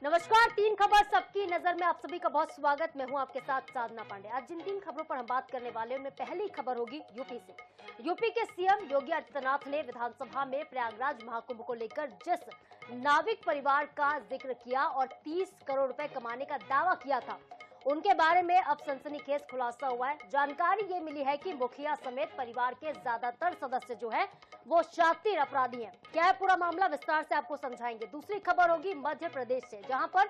नमस्कार, तीन खबर सबकी नजर में आप सभी का बहुत स्वागत। मैं हूं आपके साथ साधना पांडे। आज जिन तीन खबरों पर हम बात करने वाले हैं उनमें पहली खबर होगी यूपी से। यूपी के सीएम योगी आदित्यनाथ ने विधानसभा में प्रयागराज महाकुंभ को लेकर जिस नाविक परिवार का जिक्र किया और 30 करोड़ रुपए कमाने का दावा किया था, उनके बारे में अब सनसनीखेज खुलासा हुआ है। जानकारी ये मिली है कि मुखिया समेत परिवार के ज्यादातर सदस्य जो है वो शातिर अपराधी हैं। क्या है पूरा मामला, विस्तार से आपको समझाएंगे। दूसरी खबर होगी मध्य प्रदेश से, जहां पर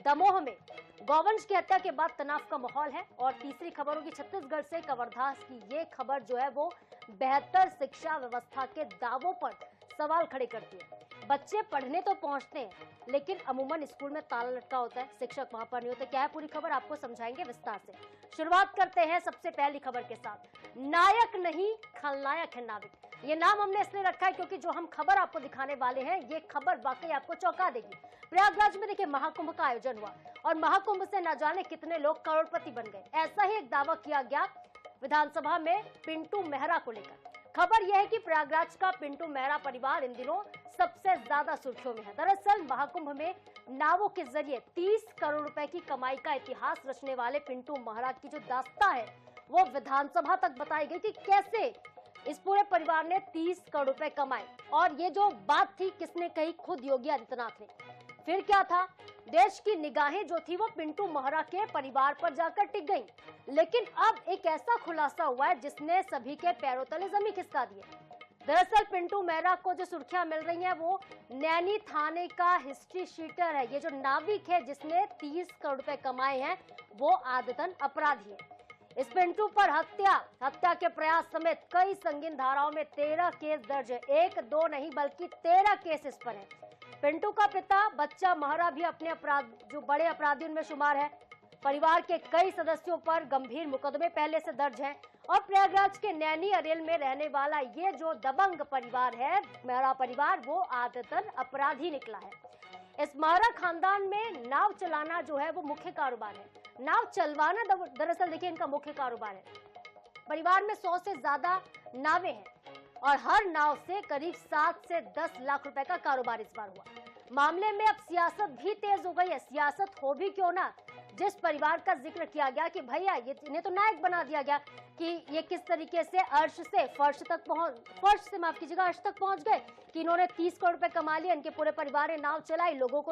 दमोह में गौवंश की हत्या के बाद तनाव का माहौल है। और तीसरी खबर होगी छत्तीसगढ़ से कवर्धा की। ये खबर जो है वो बेहतर शिक्षा व्यवस्था के दावों पर सवाल खड़े करती है। बच्चे पढ़ने तो पहुंचते हैं, लेकिन अमूमन स्कूल में ताला लटका होता है, शिक्षक वहां पर नहीं होते। क्या है पूरी खबर, आपको समझाएंगे विस्तार से। शुरुआत करते हैं सबसे पहली खबर के साथ। नायक नहीं खलनायक है नाविक। ये नाम हमने इसलिए रखा है क्योंकि जो हम खबर आपको दिखाने वाले हैं, ये खबर वाकई आपको चौंका देगी। प्रयागराज में देखिए महाकुंभ का आयोजन हुआ और महाकुंभ से न जाने कितने लोग करोड़पति बन गए। ऐसा ही एक दावा किया गया विधानसभा में पिंटू मेहरा को लेकर। खबर यह है कि प्रयागराज का पिंटू मेहरा परिवार इन दिनों सबसे ज्यादा सुर्खियों में है। दरअसल महाकुंभ में नावों के जरिए 30 करोड़ रुपए की कमाई का इतिहास रचने वाले पिंटू मेहरा की जो दास्तां है वो विधानसभा तक बताई गई कि कैसे इस पूरे परिवार ने 30 करोड़ रुपए कमाए। और ये जो बात थी किसने कही, खुद योगी आदित्यनाथ ने। फिर क्या था, देश की निगाहें जो थी वो पिंटू मेहरा के परिवार पर जाकर टिक गई। लेकिन अब एक ऐसा खुलासा हुआ है जिसने सभी के पैरों तले जमीन खिसका दी है। दरअसल पिंटू मेहरा को जो सुर्खियां मिल रही हैं वो नैनी थाने का हिस्ट्री शीटर है। ये जो नाविक है जिसने 30 करोड़ रुपए कमाए हैं वो आदतन अपराधी है। इस पिंटू पर हत्या के प्रयास समेत कई संगीन धाराओं में 13 केस दर्ज है। एक दो नहीं बल्कि 13 केस इस पर है। पिंटू का पिता बच्चा मेहरा भी अपने अपराध जो बड़े अपराधियों में शुमार है। परिवार के कई सदस्यों पर गंभीर मुकदमे पहले से दर्ज हैं। और प्रयागराज के नैनी अरेल में रहने वाला ये जो दबंग परिवार है, मेहरा परिवार, वो आदतन अपराधी निकला है। इस मेहरा खानदान में नाव चलाना जो है वो मुख्य कारोबार है। नाव चलवाना दरअसल देखिए इनका मुख्य कारोबार है। परिवार में 100 से ज्यादा नावें हैं और हर नाव से करीब 7 से 10 लाख रुपए का कारोबार इस बार हुआ। मामले में अब सियासत भी तेज हो गई है। सियासत हो भी क्यों ना, जिस परिवार का जिक्र किया गया कि भैया ये इन्हें तो नायक बना दिया गया कि ये किस तरीके से अर्श से फर्श तक पहुंच गए कि इन्होंने 30 करोड़ रुपए कमा लिए। इनके पूरे परिवार ने नाव चलाई, लोगों को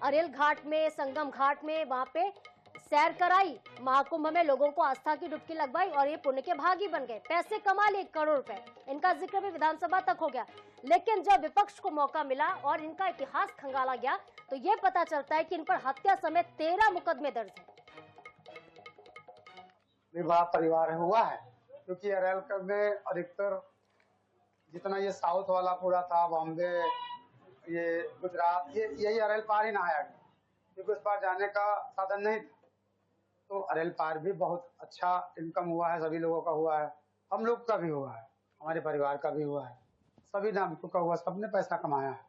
अरेल घाट में, संगम घाट में वहां पे सैर कराई, महाकुंभ में लोगों को आस्था की डुबकी लगवाई और ये पुण्य के भागी बन गए। पैसे कमा लिए, करोड़ रुपए। इनका जिक्र भी विधानसभा तक हो गया। लेकिन जब विपक्ष को मौका मिला और इनका इतिहास खंगाला गया तो ये पता चलता है कि इन पर हत्या समेत 13 मुकदमे दर्ज हैं। विवाह परिवार हुआ है क्योंकि अरेल में अधिकतर जितना ये साउथ वाला पूरा था, बॉम्बे, ये गुजरात, ये यही अरेल पार ही नहाया गया क्योंकि उस पार जाने का साधन नहीं था। तो अरेल पार भी बहुत अच्छा इनकम हुआ है, सभी लोगों का हुआ है, हम लोग का भी हुआ है, हमारे परिवार का भी हुआ है, सभी नाविकों का हुआ, सबने पैसा कमाया है।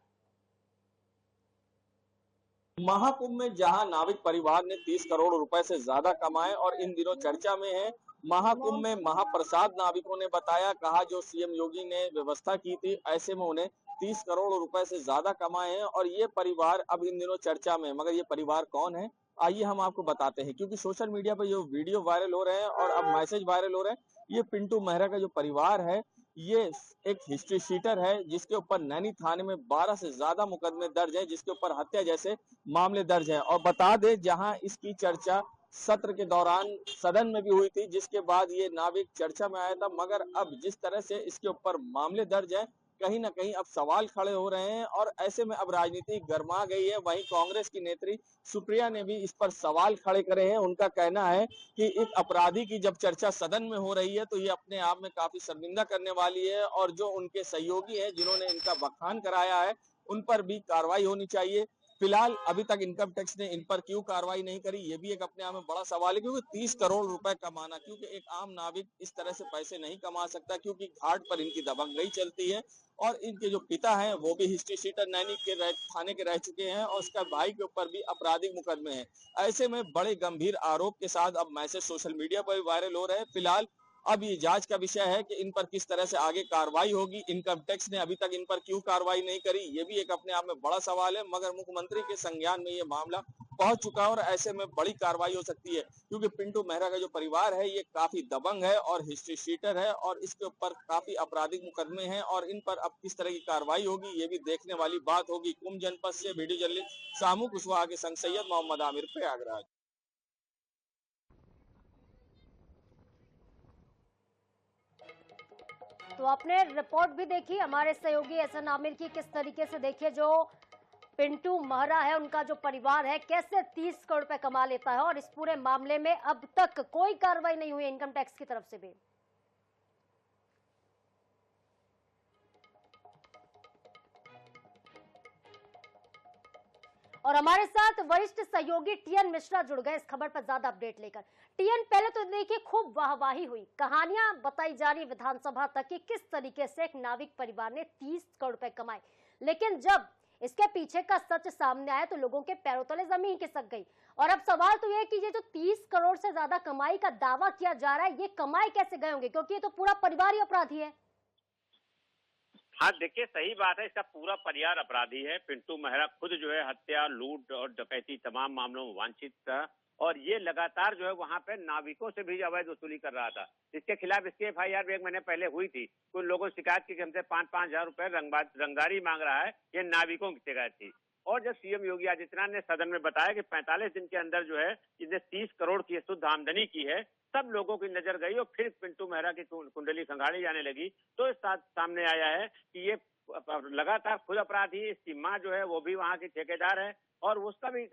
महाकुंभ में जहां नाविक परिवार ने 30 करोड़ रुपए से ज्यादा कमाए और इन दिनों चर्चा में है। महाकुंभ में महाप्रसाद नाविकों ने बताया, कहा जो सीएम योगी ने व्यवस्था की थी ऐसे में उन्हें 30 करोड़ रुपए से ज्यादा कमाए हैं और ये परिवार अब इन दिनों चर्चा में है। मगर ये परिवार कौन है, आइए हम आपको बताते हैं। क्योंकि सोशल मीडिया पर जो वीडियो वायरल हो रहे हैं और अब मैसेज वायरल हो रहे हैं, ये पिंटू मेहरा का जो परिवार है ये एक हिस्ट्री शीटर है जिसके ऊपर नैनी थाने में 12 से ज्यादा मुकदमे दर्ज है, जिसके ऊपर हत्या जैसे मामले दर्ज हैं। और बता दें, जहां इसकी चर्चा सत्र के दौरान सदन में भी हुई थी, जिसके बाद ये नाविक चर्चा में आया था। मगर अब जिस तरह से इसके ऊपर मामले दर्ज हैं, कहीं ना कहीं अब सवाल खड़े हो रहे हैं और ऐसे में अब राजनीति गर्मा गई है। वहीं कांग्रेस की नेत्री सुप्रिया ने भी इस पर सवाल खड़े करे हैं। उनका कहना है कि एक अपराधी की जब चर्चा सदन में हो रही है तो ये अपने आप में काफी शर्मिंदा करने वाली है और जो उनके सहयोगी हैं जिन्होंने इनका बखान कराया है उन पर भी कार्रवाई होनी चाहिए। फिलहाल अभी तक इनकम टैक्स ने इन पर क्यों कार्रवाई नहीं करी, ये भी एक अपने आप में बड़ा सवाल है। क्योंकि 30 करोड़ रुपए कमाना, क्योंकि एक आम नाविक इस तरह से पैसे नहीं कमा सकता, क्योंकि घाट पर इनकी दबंगई चलती है। और इनके जो पिता हैं वो भी हिस्ट्री शीटर नैनी के थाने के रह चुके हैं और उसका भाई के ऊपर भी आपराधिक मुकदमे हैं। ऐसे में बड़े गंभीर आरोप के साथ अब मैसेज सोशल मीडिया पर वायरल हो रहे हैं। फिलहाल अब ये जांच का विषय है कि इन पर किस तरह से आगे कार्रवाई होगी। इनकम टैक्स ने अभी तक इन पर क्यों कार्रवाई नहीं करी, ये भी एक अपने आप में बड़ा सवाल है। मगर मुख्यमंत्री के संज्ञान में ये मामला पहुंच चुका है और ऐसे में बड़ी कार्रवाई हो सकती है, क्योंकि पिंटू मेहरा का जो परिवार है ये काफी दबंग है और हिस्ट्री शीटर है और इसके ऊपर काफी आपराधिक मुकदमे हैं और इन पर अब किस तरह की कार्रवाई होगी ये भी देखने वाली बात होगी। कुंभ जनपद से वीडियो जर्नलिस्ट सामू कुशवाहा के संग सैयद मोहम्मद आमिर, प्रयागराज। तो आपने रिपोर्ट भी देखी हमारे सहयोगी एहसन आमिर की, किस तरीके से देखिए जो पिंटू महरा है उनका जो परिवार है कैसे 30 करोड़ रुपए कमा लेता है और इस पूरे मामले में अब तक कोई कार्रवाई नहीं हुई इनकम टैक्स की तरफ से भी। और हमारे साथ वरिष्ठ सहयोगी टीएन मिश्रा जुड़ गए इस खबर पर ज्यादा अपडेट लेकर। टीएन, पहले तो देखिए खूब वाहवाही हुई, कहानियां बताई जा रही विधानसभा तक कि किस तरीके से एक नाविक परिवार ने 30 करोड़ रुपए कमाए, लेकिन जब इसके पीछे का सच सामने आया तो लोगों के पैरों तले जमीन खिसक गई। और अब सवाल तो यह है कि ये जो 30 करोड़ से ज्यादा कमाई का दावा किया जा रहा है, ये कमाए कैसे गए होंगे, क्योंकि ये तो पूरा परिवार ही अपराधी है। हाँ देखिए, सही बात है, इसका पूरा परिवार अपराधी है। पिंटू मेहरा खुद जो है हत्या, लूट और डकैती तमाम मामलों में वांछित था और ये लगातार जो है वहां पे नाविकों से भी अवैध वसूली कर रहा था। इसके खिलाफ इसकी एफआईआर भी 1 महीने पहले हुई थी। कुछ लोगों ने शिकायत की कि हमसे 5-5 हजार रुपए रंगदारी मांग रहा है, ये नाविकों की शिकायत थी। और जब सीएम योगी आदित्यनाथ ने सदन में बताया कि 45 दिन के अंदर जो है इसने 30 करोड़ की शुद्ध आमदनी की है, सब लोगों की नजर गई और फिर पिंटू मेहरा की कुंडली खंगाली जाने लगी। तो इस सामने आया है कि ये लगातार खुद अपराधी है, इसकी माँ जो है वो भी वहाँ की ठेकेदार है और उसका भी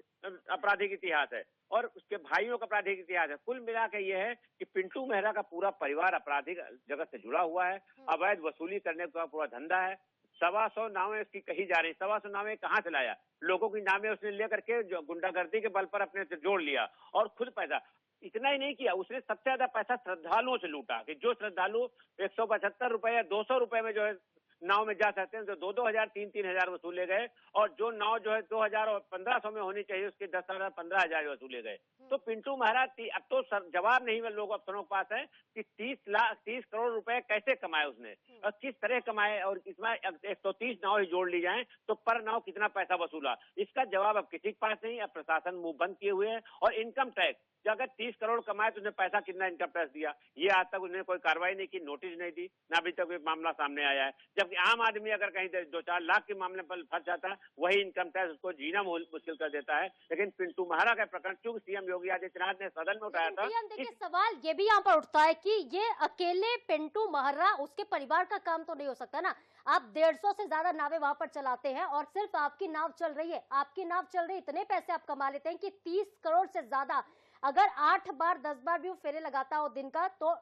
आपराधिक इतिहास है और उसके भाइयों का आपराधिक इतिहास है। कुल मिला के ये है कि पिंटू मेहरा का पूरा परिवार आपराधिक जगत से जुड़ा हुआ है, अवैध वसूली करने का पूरा धंधा है। 125 नावें उसकी कही जा रही, 125 नावें कहाँ से लाया? लोगों की नावें उसने लेकर के जो गुंडागर्दी के बल पर अपने से जोड़ लिया और खुद पैसा। इतना ही नहीं किया, उसने सबसे ज्यादा पैसा श्रद्धालुओं से लूटा कि जो श्रद्धालु 175 रुपए या 200 रुपए में जो है नाव में जा सकते हैं, तो 2-2 हजार 3-3 हजार वसूले गए और जो नाव जो है 2000 और 1500 में होनी चाहिए उसके 10,000 15,000 वसूले गए। तो पिंटू मेहरा अब तो जवाब नहीं लोग अफसरों के पास है कि 30 करोड़ रुपए कैसे कमाए उसने और किस तरह कमाए और इसमें 130 नाव ही जोड़ ली जाए तो पर नाव कितना पैसा वसूला, इसका जवाब अब किसी के पास नहीं। अब प्रशासन मुंह बंद किए हुए है और इनकम टैक्स जो अगर 30 करोड़ कमाए तो उसने पैसा कितना इनकम टैक्स दिया, ये आज तक उन्होंने कोई कार्रवाई नहीं की, नोटिस नहीं दी, ना अभी तक मामला सामने आया है। जबकि आम आदमी अगर कहीं 2-4 लाख के मामले पर फंस जाता है, वही इनकम टैक्स उसको जीना मुश्किल कर देता है। लेकिन पिंटू मेहरा का प्रकरण चूंकि सीएम योगी आदित्यनाथ ने सदन में उठाया था। देखिए सवाल ये भी यहाँ पर उठता है कि ये अकेले पिंटू मेहरा, उसके परिवार का काम तो नहीं हो सकता ना। आप 150 से ज्यादा नावें वहां पर चलाते हैं और सिर्फ आपकी नाव चल रही है, इतने पैसे आप कमा लेते हैं कि 30 करोड़ से ज्यादा अगर 8 बार 10 बार भी वो फेरे लगाता हो दिन का तो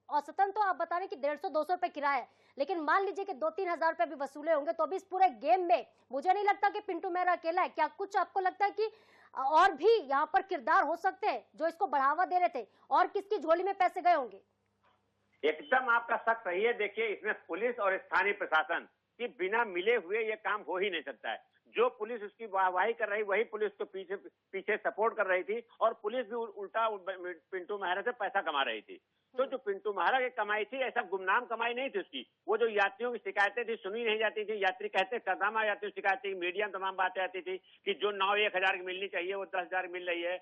औसतन तो आप बता रहे कि 150-200 रुपए किराया है, लेकिन मान लीजिए कि 2-3 हजार रुपए भी वसूले होंगे तो अभी इस पूरे गेम में मुझे नहीं लगता कि पिंटू मेहरा अकेला है। क्या कुछ आपको लगता है कि और भी यहाँ पर किरदार हो सकते हैं जो इसको बढ़ावा दे रहे थे और किसकी झोली में पैसे गए होंगे? एकदम आपका शक सही है। देखिए, इसमें पुलिस और स्थानीय प्रशासन के बिना मिले हुए ये काम हो ही नहीं सकता है। जो पुलिस उसकी वाहवाही कर रही, वही पुलिस को पीछे सपोर्ट कर रही थी और पुलिस भी उल्टा पिंटू मेहरा से पैसा कमा रही थी। तो जो पिंटू मेहरा की कमाई थी, ऐसा गुमनाम कमाई नहीं थी उसकी। वो जो यात्रियों की शिकायतें थी सुनी नहीं जाती थी, यात्री कहते कदम आ जाती शिकायतें, मीडिया में तमाम बातें आती थी कि जो नाव 1,000 की मिलनी चाहिए वो 10,000 मिल रही है।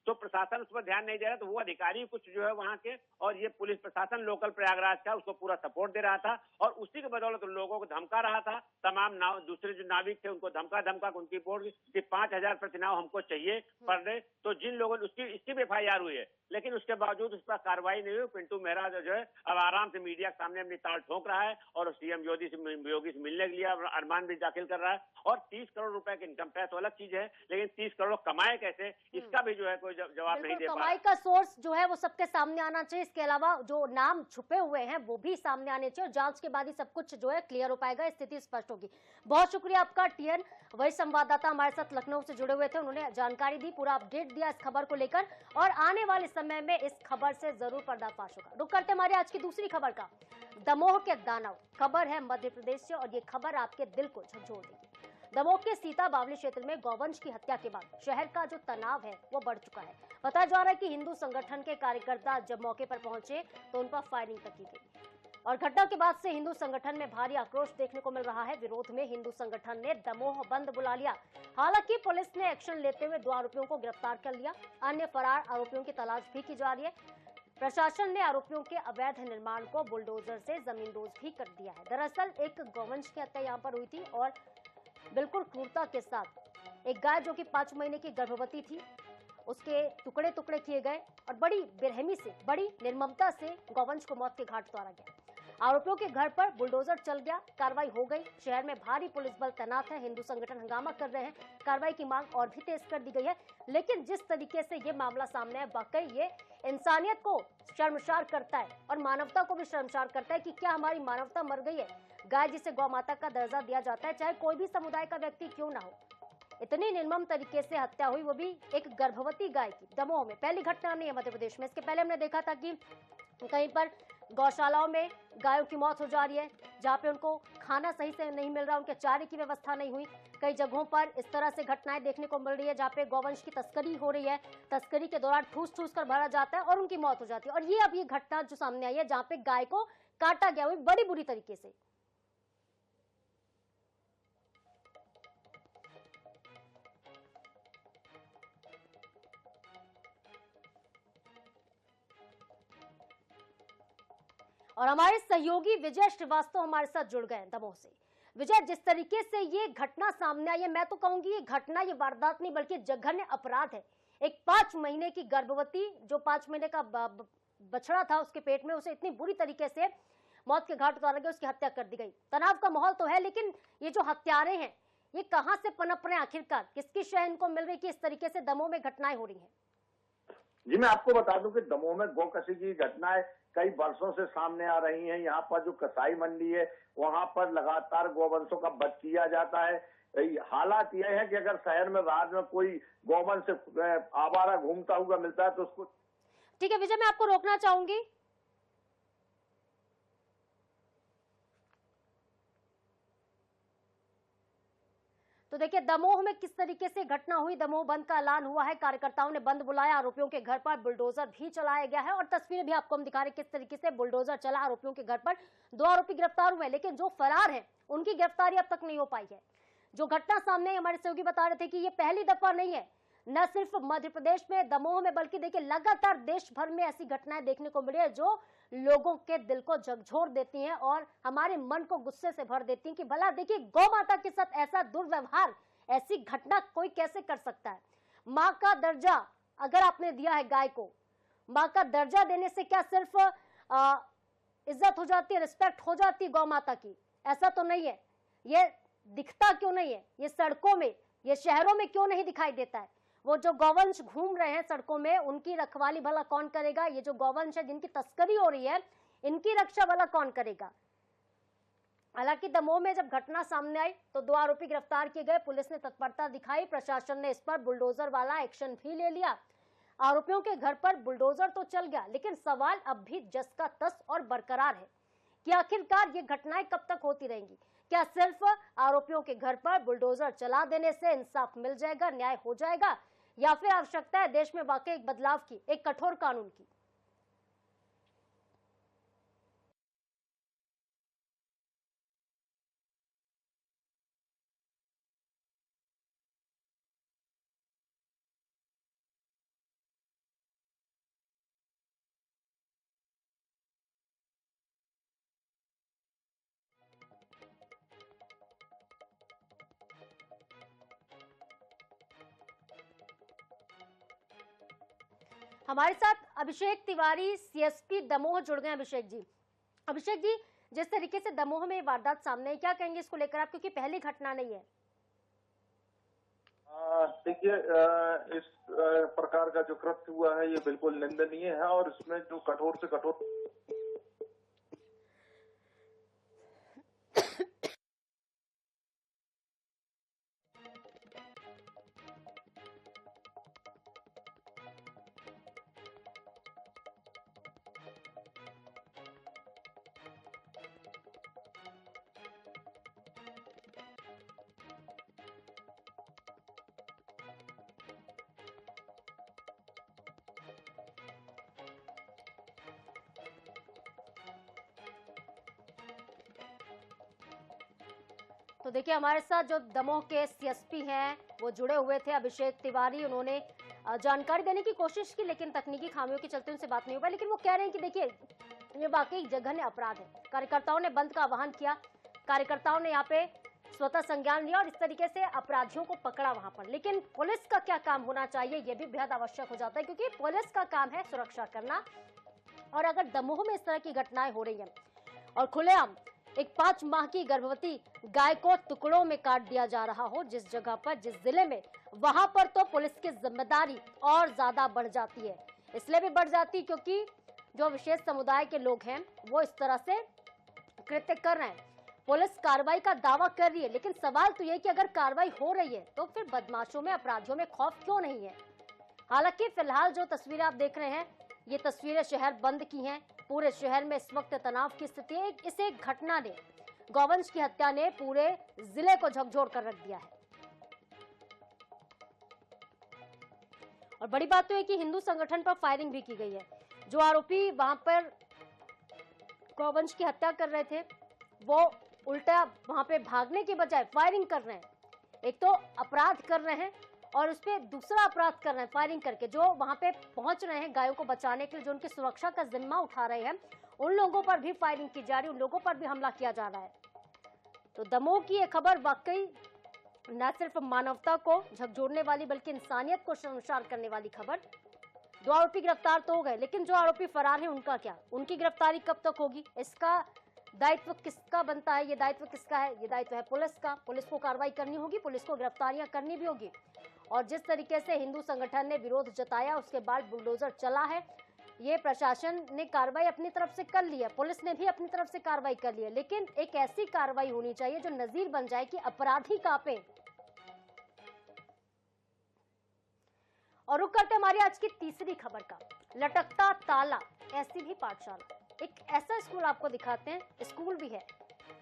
तो प्रशासन उस पर ध्यान नहीं दे रहा, तो वो अधिकारी कुछ जो है वहाँ के और ये पुलिस प्रशासन लोकल प्रयागराज का उसको पूरा सपोर्ट दे रहा था और उसी के बदौलत लोगों को धमका रहा था। तमाम नाव दूसरे जो नाविक थे उनको धमका उनकी रिपोर्ट कि 5,000 प्रति नाव हमको चाहिए पर डे। तो जिन लोगों ने इसकी भी एफआईआर हुई है, लेकिन उसके बावजूद उस पर कार्रवाई नहीं हुई। पिंटू मेहरा जो है अब आराम से मीडिया के सामने अपनी ताल ठोक रहा है और सीएम योगी से मिलने के लिए अरमान भी दाखिल कर रहा है। और 30 करोड़ रुपए के इनकम टैक्स अलग चीज है, लेकिन 30 करोड़ कमाए कैसे, इसका भी जो है कोई जवाब नहीं दे पा रहा। कमाई का सोर्स जो है वो सबके सामने आना चाहिए, इसके अलावा जो नाम छुपे हुए हैं वो भी सामने आने चाहिए और जांच के बाद ही सब कुछ जो है क्लियर हो पाएगा, स्थिति स्पष्ट होगी। बहुत शुक्रिया आपका टीएन। वही संवाददाता हमारे साथ लखनऊ से जुड़े हुए थे, उन्होंने जानकारी दी, पूरा अपडेट दिया इस खबर को लेकर और आने वाले समय में इस खबर से जरूर पर्दाफाश होगा। रुक करते हमारी आज की दूसरी खबर का। दमोह के दानव खबर है मध्य प्रदेश से और ये खबर आपके दिल को झकझोर देगी। दमोह के सीता बावली क्षेत्र में गौवंश की हत्या के बाद शहर का जो तनाव है वो बढ़ चुका है। बताया जा रहा है कि हिंदू संगठन के कार्यकर्ता जब मौके पर पहुंचे तो उन पर फायरिंग तक की गई और घटना के बाद से हिंदू संगठन में भारी आक्रोश देखने को मिल रहा है। विरोध में हिंदू संगठन ने दमोह बंद बुला लिया। हालांकि पुलिस ने एक्शन लेते हुए 2 आरोपियों को गिरफ्तार कर लिया। अन्य फरार आरोपियों की तलाश भी की जा रही है। प्रशासन ने आरोपियों के अवैध निर्माण को बुलडोजर से जमींदोज भी कर दिया है। दरअसल एक गौवंश की हत्या यहाँ पर हुई थी और बिल्कुल क्रूरता के साथ एक गाय जो कि 5 महीने की गर्भवती थी उसके टुकड़े टुकड़े किए गए और बड़ी बेरहमी से, बड़ी निर्ममता से गौवंश को मौत के घाट उतारा गया। आरोपियों के घर पर बुलडोजर चल गया, कार्रवाई हो गई। शहर में भारी पुलिस बल तैनात है। हिंदू संगठन हंगामा कर रहे हैं। कार्रवाई की मांग और भी तेज कर दी गई है। लेकिन जिस तरीके से ये मामला सामने है, वाकई ये इंसानियत को शर्मसार करता है और मानवता को भी शर्मसार करता है कि क्या हमारी मानवता मर गई है। गाय जिसे गौ माता का दर्जा दिया जाता है, चाहे कोई भी समुदाय का व्यक्ति क्यों ना हो, इतनी निर्मम तरीके से हत्या हुई, वो भी एक गर्भवती गाय की। दमोह में पहली घटना नहीं है मध्य प्रदेश में। इसके पहले हमने देखा था कि कहीं पर गौशालाओं में गायों की मौत हो जा रही है, जहां पे उनको खाना सही से नहीं मिल रहा, उनके चारे की व्यवस्था नहीं हुई। कई जगहों पर इस तरह से घटनाएं देखने को मिल रही है जहां पे गौवंश की तस्करी हो रही है। तस्करी के दौरान ठूस ठूस कर भरा जाता है और उनकी मौत हो जाती है। और ये अब ये घटना जो सामने आई है जहां पे गाय को काटा गया, हुई बड़ी बुरी तरीके से। और हमारे सहयोगी विजय श्रीवास्तव हमारे साथ जुड़ गए हैं दमोह से। विजय, जिस तरीके से ये घटना सामने आई है, मैं तो कहूंगी ये घटना, ये वारदात नहीं बल्कि जघन्य अपराध है। एक 5 महीने की गर्भवती, जो 5 महीने का बछड़ा था उसके पेट में, उसे इतनी बुरी तरीके से मौत के घाट उतारा गया, उसकी हत्या कर दी गई। तनाव का माहौल तो है, लेकिन ये जो हत्यारे हैं ये कहां से पनप रहे हैं आखिरकार? किसकी शय इनको मिल रही कि इस तरीके से दमोह में घटनाएं हो रही हैं? जी, मैं आपको बता दूं कि दमोह में गौकशी की घटनाएं कई वर्षों से सामने आ रही हैं। यहाँ पर जो कसाई मंडी है वहां पर लगातार गौवंशों का वध किया जाता है। हालात यह है कि अगर शहर में रात में कोई गौवंश आवारा घूमता हुआ मिलता है तो उसको। ठीक है विजय, मैं आपको रोकना चाहूंगी। तो देखिए दमोह में किस तरीके से घटना हुई। दमोह बंद का ऐलान हुआ है, कार्यकर्ताओं ने बंद बुलाया, आरोपियों के घर पर बुलडोजर भी चलाया गया है और तस्वीरें भी आपको हम दिखा रहे हैं किस तरीके से बुलडोजर चला। आरोपियों के घर पर 2 आरोपी गिरफ्तार हुए, लेकिन जो फरार है उनकी गिरफ्तारी अब तक नहीं हो पाई है। जो घटना सामने हमारे सहयोगी बता रहे थे कि ये पहली दफा नहीं है, न सिर्फ मध्य प्रदेश में दमोह में, बल्कि देखिए लगातार देश भर में ऐसी घटनाएं देखने को मिली है जो लोगों के दिल को झकझोर देती हैं और हमारे मन को गुस्से से भर देती हैं कि भला देखिए गौ माता के साथ ऐसा दुर्व्यवहार, ऐसी घटना कोई कैसे कर सकता है। माँ का दर्जा अगर आपने दिया है गाय को, माँ का दर्जा देने से क्या सिर्फ इज्जत हो जाती है, रिस्पेक्ट हो जाती है गौ माता की? ऐसा तो नहीं है। ये दिखता क्यों नहीं है? ये सड़कों में, ये शहरों में क्यों नहीं दिखाई देता है? वो जो गौवंश घूम रहे हैं सड़कों में, उनकी रखवाली भला कौन करेगा? ये जो गौवंश है जिनकी तस्करी हो रही है, इनकी रक्षा भला कौन करेगा? हालांकि दमोह में जब घटना सामने आई तो 2 आरोपी गिरफ्तार किए गए। पुलिस ने तत्परता दिखाई, प्रशासन ने इस पर बुलडोजर वाला एक्शन भी ले लिया। आरोपियों के घर पर बुलडोजर तो चल गया, लेकिन सवाल अब भी जस का तस और बरकरार है कि आखिरकार ये घटनाएं कब तक होती रहेंगी। क्या सिर्फ आरोपियों के घर पर बुलडोजर चला देने से इंसाफ मिल जाएगा, न्याय हो जाएगा, या फिर आवश्यकता है देश में वाकई एक बदलाव की, एक कठोर कानून की? हमारे साथ अभिषेक तिवारी, सीएसपी दमोह जुड़ गए। अभिषेक जी, जिस तरीके से दमोह में वारदात सामने है, क्या कहेंगे इसको लेकर आप, क्योंकि पहली घटना नहीं है? देखिए, इस प्रकार का जो कृत्य हुआ है ये बिल्कुल निंदनीय है और इसमें जो कठोर से कठोर तो देखिए हमारे साथ जो दमोह के सीएसपी हैं वो जुड़े हुए थे, अभिषेक तिवारी। उन्होंने जानकारी देने की कोशिश की लेकिन तकनीकी खामियों के चलते उनसे बात नहीं हो पाई। लेकिन वो कह रहे हैं कि देखिए ये वाकई जघन्य अपराध है। कार्यकर्ताओं ने बंद का आह्वान किया, कार्यकर्ताओं ने यहाँ पे स्वतः संज्ञान लिया और इस तरीके से अपराधियों को पकड़ा वहां पर। लेकिन पुलिस का क्या काम होना चाहिए ये भी बेहद आवश्यक हो जाता है, क्योंकि पुलिस का काम है सुरक्षा करना। और अगर दमोह में इस तरह की घटनाएं हो रही हैं और खुलेआम एक 5 माह की गर्भवती गाय को टुकड़ों में काट दिया जा रहा हो जिस जगह पर, जिस जिले में, वहां पर तो पुलिस की जिम्मेदारी और ज्यादा बढ़ जाती है। इसलिए भी बढ़ जाती क्योंकि जो विशेष समुदाय के लोग हैं वो इस तरह से कृत्य कर रहे हैं। पुलिस कार्रवाई का दावा कर रही है, लेकिन सवाल तो यह कि अगर कार्रवाई हो रही है तो फिर बदमाशों में, अपराधियों में खौफ क्यों नहीं है। हालांकि फिलहाल जो तस्वीरें आप देख रहे हैं ये तस्वीरें शहर बंद की हैं। पूरे शहर में इस वक्त तनाव की स्थिति है। इस एक घटना ने, गौवंश की हत्या ने पूरे जिले को झकझोर कर रख दिया है। और बड़ी बात तो है कि हिंदू संगठन पर फायरिंग भी की गई है। जो आरोपी वहां पर गौवंश की हत्या कर रहे थे वो उल्टा वहां पे भागने के बजाय फायरिंग कर रहे हैं। एक तो अपराध कर रहे हैं और उस पर दूसरा अपराध कर रहे हैं फायरिंग करके। जो वहां पे पहुंच रहे हैं गायों को बचाने के लिए, जो उनकी सुरक्षा का जिम्मा उठा रहे हैं, उन लोगों पर भी फायरिंग की जा रही है, उन लोगों पर भी हमला किया जा रहा है। तो दमोह की ये खबर वाकई न सिर्फ मानवता को झकझोरने वाली बल्कि इंसानियत को शर्मसार करने वाली खबर। 2 आरोपी गिरफ्तार तो हो गए, लेकिन जो आरोपी फरार है उनका क्या, उनकी गिरफ्तारी कब तक होगी, इसका दायित्व किसका बनता है, ये दायित्व किसका है, ये दायित्व है पुलिस का। पुलिस को कार्रवाई करनी होगी, पुलिस को गिरफ्तारियां करनी भी होगी। और जिस तरीके से हिंदू संगठन ने विरोध जताया उसके बाद बुलडोजर चला है, ये प्रशासन ने कार्रवाई अपनी तरफ से कर ली है, पुलिस ने भी अपनी तरफ से कार्रवाई कर ली है। लेकिन एक ऐसी कार्रवाई होनी चाहिए जो नजीर बन जाए कि अपराधी कांपे। और रुक करते हमारी आज की तीसरी खबर का, लटकता ताला, ऐसी भी पाठशाला। एक ऐसा स्कूल आपको दिखाते हैं, स्कूल भी है,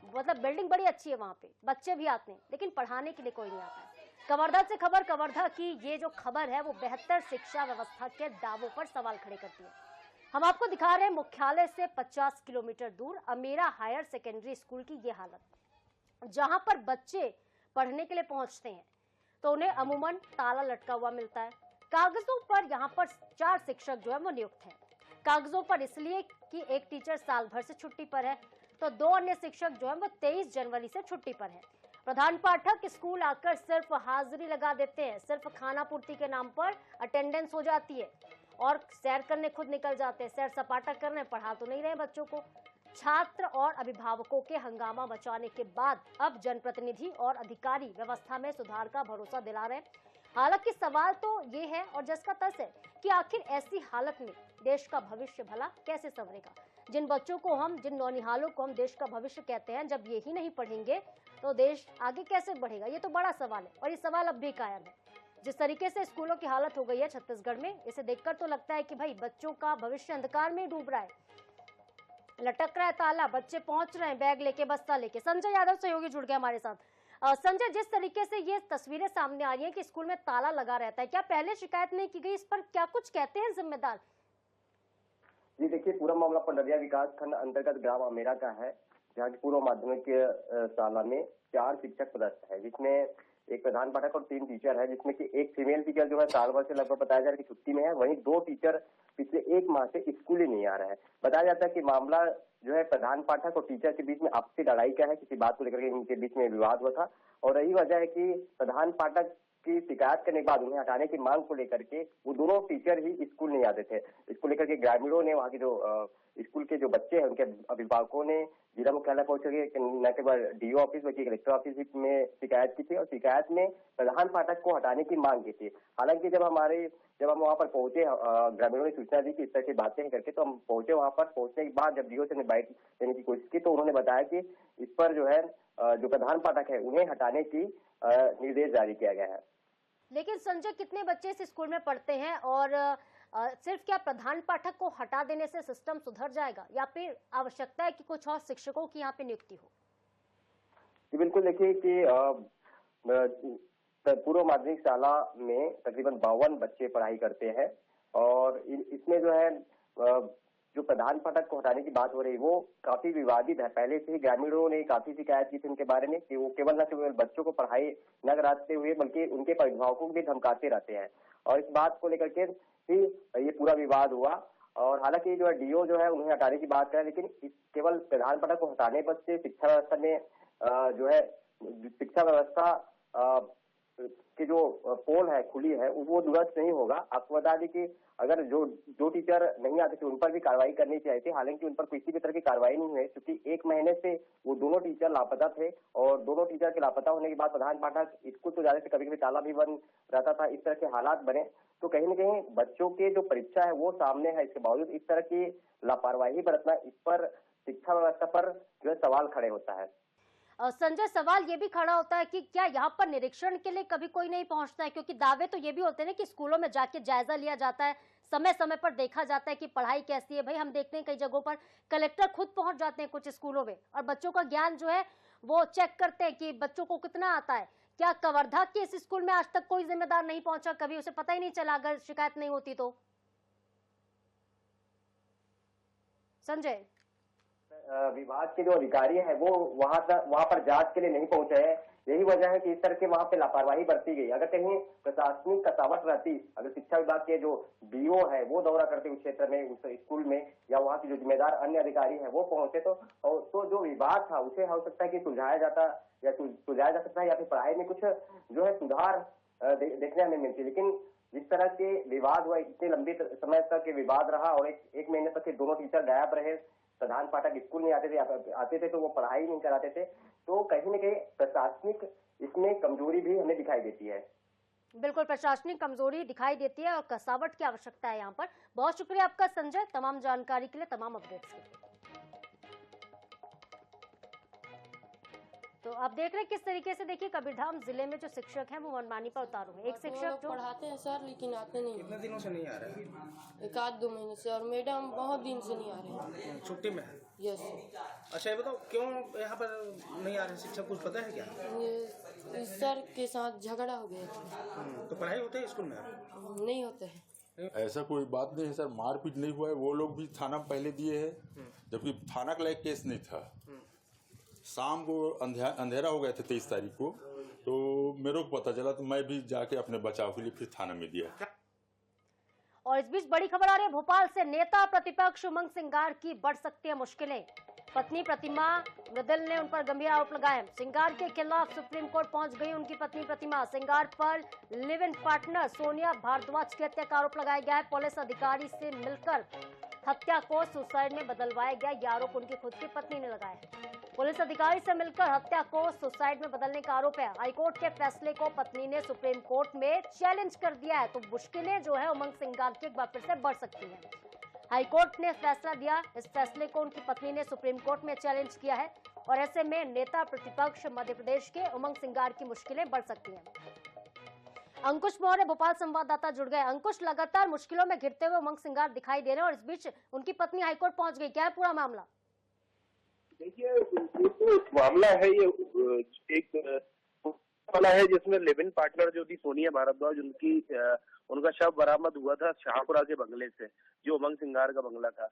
मतलब बिल्डिंग बड़ी अच्छी है, वहां पे बच्चे भी आते हैं, लेकिन पढ़ाने के लिए कोई नहीं आता है। कवर्धा से खबर, कवर्धा की ये जो खबर है वो बेहतर शिक्षा व्यवस्था के दावों पर सवाल खड़े करती है। हम आपको दिखा रहे हैं मुख्यालय से 50 किलोमीटर दूर अमेरा हायर सेकेंडरी स्कूल की ये हालत, जहां पर बच्चे पढ़ने के लिए पहुंचते हैं तो उन्हें अमूमन ताला लटका हुआ मिलता है। कागजों पर यहाँ पर 4 शिक्षक जो है वो नियुक्त हैं। कागजों पर इसलिए कि एक टीचर साल भर से छुट्टी पर है, तो 2 अन्य शिक्षक जो है वो 23 जनवरी से छुट्टी पर है। प्रधान पाठक स्कूल आकर सिर्फ हाजिरी लगा देते हैं, सिर्फ खाना पूर्ति के नाम पर अटेंडेंस हो जाती है और सैर करने खुद निकल जाते हैं। सैर सपाटा कर रहे हैं, पढ़ा तो नहीं रहे बच्चों को। छात्र और अभिभावकों के हंगामा मचाने के बाद अब जनप्रतिनिधि और अधिकारी व्यवस्था में सुधार का भरोसा दिला रहे हैं। हालांकि सवाल तो ये है और जिसका तर्स है कि आखिर ऐसी हालत में देश का भविष्य भला कैसे संवरेगा। जिन बच्चों को हम, जिन नौनिहालों को हम देश का भविष्य कहते हैं, जब ये ही नहीं पढ़ेंगे तो देश आगे कैसे बढ़ेगा, ये तो बड़ा सवाल है। और ये सवाल अब भी कायम है। जिस तरीके से स्कूलों की हालत हो गई है छत्तीसगढ़ में, इसे देखकर तो लगता है कि भाई बच्चों का भविष्य अंधकार में डूब रहा है। लटक रहा है ताला, बच्चे पहुंच रहे हैं बैग लेके, बस्ता लेके। संजय यादव सहयोगी जुड़ गए हमारे साथ। संजय, जिस तरीके से ये तस्वीरें सामने आ रही हैं कि स्कूल में ताला लगा रहता है, क्या पहले शिकायत नहीं की गई, इस पर क्या कुछ कहते हैं जिम्मेदार? जी देखिए, पूरा मामला पंडरिया विकास खंड अंतर्गत ग्राम अमेरा का है, जहाँ की पूर्व माध्यमिक शाला में 4 शिक्षक पदस्थ है, जिसमें एक प्रधान पाठक और 3 टीचर है, जिसमें कि एक फीमेल टीचर जो है साल भर से लगभग बताया जा रहा है कि छुट्टी में है। वहीं 2 टीचर पिछले 1 माह से स्कूल ही नहीं आ रहे हैं। बताया जाता है कि मामला जो है प्रधान पाठक और टीचर के बीच में आपसी लड़ाई का है, किसी बात को लेकर के इनके बीच में विवाद हुआ था। और यही वजह है कि प्रधान पाठक की शिकायत करने के बाद उन्हें हटाने की मांग को लेकर के वो दोनों टीचर ही स्कूल नहीं आते थे। इसको लेकर के ग्रामीणों ने, वहाँ के जो स्कूल के जो बच्चे हैं उनके अभिभावकों ने जिला मुख्यालय पहुंच के न केवल डीओ ऑफिस बल्कि कलेक्टर ऑफिस में शिकायत की थी और शिकायत में प्रधान पाठक को हटाने की मांग की थी। हालांकि जब हम वहाँ पर पहुंचे, ग्रामीणों ने सूचना दी कि इस तरह की बातें करके, तो हम पहुंचे। वहाँ पर पहुंचने के बाद जब डीओ से बाइट देने की कोशिश की तो उन्होंने बताया कि इस पर जो है जो प्रधान पाठक है उन्हें हटाने की निर्देश जारी किया गया है। लेकिन संजय, कितने बच्चे इस स्कूल में पढ़ते हैं और सिर्फ क्या प्रधान पाठक को हटा देने से सिस्टम सुधर जाएगा या फिर आवश्यकता है कि कुछ और शिक्षकों की यहाँ पे नियुक्ति हो? जी बिल्कुल, देखिए कि पूर्व माध्यमिक शाला में तकरीबन 52 बच्चे पढ़ाई करते हैं और इसमें जो है जो प्रधान फाटक को हटाने की बात हो रही है वो काफी विवादित है। पहले से ही ग्रामीणों ने काफी शिकायत की थी उनके बारे में कि वो केवल न केवल बच्चों को पढ़ाई न कराते हुए बल्कि उनके अभिभावकों को भी धमकाते रहते हैं, और इस बात को लेकर के ही ये पूरा विवाद हुआ। और हालांकि जो है डीओ जो है उन्हें हटाने की बात करें, लेकिन केवल प्रधान फाटक को हटाने पर से शिक्षा व्यवस्था में जो है शिक्षा व्यवस्था की जो पोल है खुली है वो दुरुस्त नहीं होगा। आपको बता दें कि अगर जो टीचर नहीं आते थे उन पर भी कार्रवाई करनी चाहिए थी, हालांकि उन पर किसी भी तरह की कार्रवाई नहीं हुई, क्योंकि 1 महीने से वो दोनों टीचर लापता थे और दोनों टीचर के लापता होने के बाद प्रधान पाठक स्कूल तो जाने से कभी कभी ताला भी बंद रहता था। इस तरह के हालात बने तो कहीं न कहीं बच्चों के जो परीक्षा है वो सामने है, इसके बावजूद इस तरह की लापरवाही बरतना, इस पर शिक्षा व्यवस्था पर जो है सवाल खड़े होता है। संजय, सवाल ये भी खड़ा होता है कि क्या यहाँ पर निरीक्षण के लिए कभी कोई नहीं पहुंचता है, क्योंकि दावे तो ये भी होते हैं कि स्कूलों में जाके जायजा लिया जाता है, समय समय पर देखा जाता है कि पढ़ाई कैसी है। भाई हम देखते हैं कई जगहों पर कलेक्टर खुद पहुंच जाते हैं कुछ स्कूलों में और बच्चों का ज्ञान जो है वो चेक करते हैं कि बच्चों को कितना आता है। क्या कवर्धा के इस स्कूल में आज तक कोई जिम्मेदार नहीं पहुंचा, कभी उसे पता ही नहीं चला अगर शिकायत नहीं होती तो? संजय, विभाग के जो अधिकारी हैं वो वहां पर जांच के लिए नहीं पहुंचे हैं, यही वजह है कि इस तरह के वहां पे लापरवाही बरती गई। अगर कहीं प्रशासनिक कसावट रहती, अगर शिक्षा विभाग के जो डीओ है वो दौरा करते उस क्षेत्र में, उस स्कूल में, या वहाँ के जो जिम्मेदार अन्य अधिकारी हैं वो पहुंचे तो जो विवाद था उसे हो सकता है कि सुलझाया जा सकता है या फिर पढ़ाई में कुछ जो है सुधार देखने में मिलती। लेकिन जिस तरह के विवाद हुआ, इतने लंबे समय तक विवाद रहा और एक महीने तक दोनों टीचर गायब रहे, प्रधान पाठक स्कूल नहीं आते थे तो वो पढ़ाई नहीं कराते थे, तो कहीं न कहीं प्रशासनिक इसमें कमजोरी भी हमें दिखाई देती है। बिल्कुल, प्रशासनिक कमजोरी दिखाई देती है और कसावट की आवश्यकता है यहाँ पर। बहुत शुक्रिया आपका संजय, तमाम जानकारी के लिए, तमाम अपडेट्स के लिए। तो आप देख रहे हैं किस तरीके से, देखिए कबीरधाम जिले में जो शिक्षक हैं वो मनमानी पर उतारू हैं। एक शिक्षक जो पढ़ाते हैं सर लेकिन आते नहीं। कितने दिनों से नहीं आ रहे हैं? 1-2 महीने से, और मैडम बहुत दिन से नहीं आ रहे हैं। छुट्टी में है? यस। अच्छा ये बताओ क्यों यहाँ पर नहीं आ रहे शिक्षक, कुछ पता है क्या? ये सर के साथ झगड़ा हो गया था। तो पढ़ाई होते है स्कूल में? नहीं होते हैं। ऐसा कोई बात नहीं है सर, मारपीट नहीं हुआ है, वो लोग भी थाना पहले दिए है, जबकि थाना का लायक केस नहीं था। शाम को अंधेरा हो गया था 23 तारीख को, तो मेरे को पता चला तो मैं भी जाके अपने बचाव के लिए फिर थाना में दिया। और इस बीच बड़ी खबर आ रही है भोपाल से, नेता प्रतिपक्ष उमंग सिंगार की बढ़ सकती है मुश्किलें। पत्नी प्रतिमा मृदुल ने उन पर गंभीर आरोप लगाए। सिंगार के खिलाफ सुप्रीम कोर्ट पहुंच गई उनकी पत्नी प्रतिमा। सिंगार पर live in partner Sonia Bhardwaj की हत्या का आरोप लगाया गया है। पुलिस अधिकारी से मिलकर हत्या को सुसाइड में बदलवाया गया, यह आरोप उनकी खुद की पत्नी ने लगाया है। पुलिस अधिकारी से मिलकर हत्या को सुसाइड में बदलने का आरोप है। हाईकोर्ट के फैसले को पत्नी ने सुप्रीम कोर्ट में चैलेंज कर दिया है, तो मुश्किलें जो है उमंग सिंगार की एक बार फिर से बढ़ सकती हैं। हाईकोर्ट ने फैसला दिया, इस फैसले को उनकी पत्नी ने सुप्रीम कोर्ट में चैलेंज किया है और ऐसे में नेता प्रतिपक्ष मध्य प्रदेश के उमंग सिंगार की मुश्किलें बढ़ सकती हैं। अंकुश मौर्य भोपाल संवाददाता जुड़ गए। अंकुश, लगातार मुश्किलों में घिरते हुए उमंग सिंगार दिखाई दे रहे हैं और इस बीच उनकी पत्नी हाईकोर्ट पहुंच गई, क्या है पूरा मामला? देखिए ये मामला है, ये एक मामला है जिसमें लिव इन पार्टनर जो थी सोनिया भारद्वाज, उनका शव बरामद हुआ था शाहपुरा के बंगले से, जो उमंग सिंगार का बंगला था।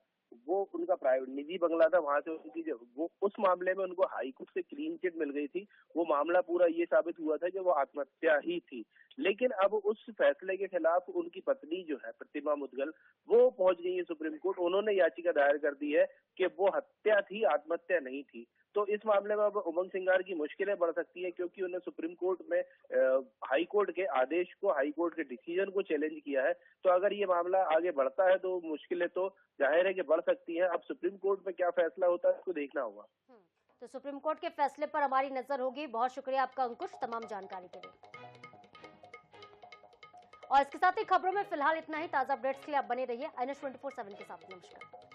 वो उनका प्राइवेट निजी बंगला था, वहां से उनकी वो उस मामले में उनको हाईकोर्ट से क्लीन चिट मिल गई थी। वो मामला पूरा ये साबित हुआ था कि वो आत्महत्या ही थी। लेकिन अब उस फैसले के खिलाफ उनकी पत्नी जो है प्रतिमा मुदगल, वो पहुंच गई है सुप्रीम कोर्ट। उन्होंने याचिका दायर कर दी है कि वो हत्या थी, आत्महत्या नहीं थी। तो इस मामले में अब उमंग सिंगार की मुश्किलें बढ़ सकती है, क्योंकि उन्हें सुप्रीम कोर्ट में हाई कोर्ट के आदेश को, हाई कोर्ट के डिसीजन को चैलेंज किया है। तो अगर ये मामला आगे बढ़ता है तो मुश्किलें तो जाहिर है कि बढ़ सकती हैं। अब सुप्रीम कोर्ट में क्या फैसला होता है उसको देखना होगा। तो सुप्रीम कोर्ट के फैसले पर हमारी नजर होगी। बहुत शुक्रिया आपका अंकुश, तमाम जानकारी के लिए। और इसके साथ ही खबरों में फिलहाल इतना ही। ताजा अपडेट्स के लिए आप बने रहिए INS 24/7 के साथ। नमस्कार।